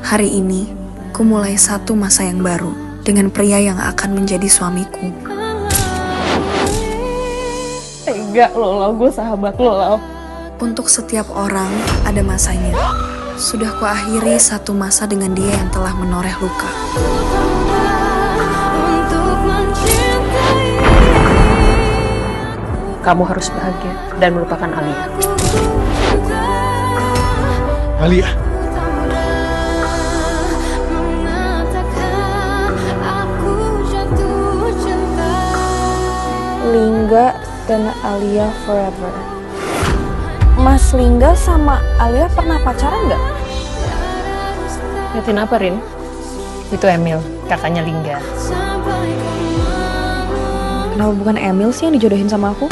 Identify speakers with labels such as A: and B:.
A: Hari ini, ku mulai satu masa yang baru dengan pria yang akan menjadi suamiku.
B: Enggak lo, Lau. Gue sahabat lo, Lau.
A: Untuk setiap orang ada masanya. Sudah kuakhiri satu masa dengan dia yang telah menoreh luka.
B: Kamu harus bahagia dan melupakan Alia.
C: Alia,
D: Lingga dan Alia forever. Mas Lingga sama Alia pernah pacaran nggak?
B: Liatin apa, Rin? Itu Emil, kakaknya Lingga.
D: Kenapa bukan Emil sih yang dijodohin sama aku?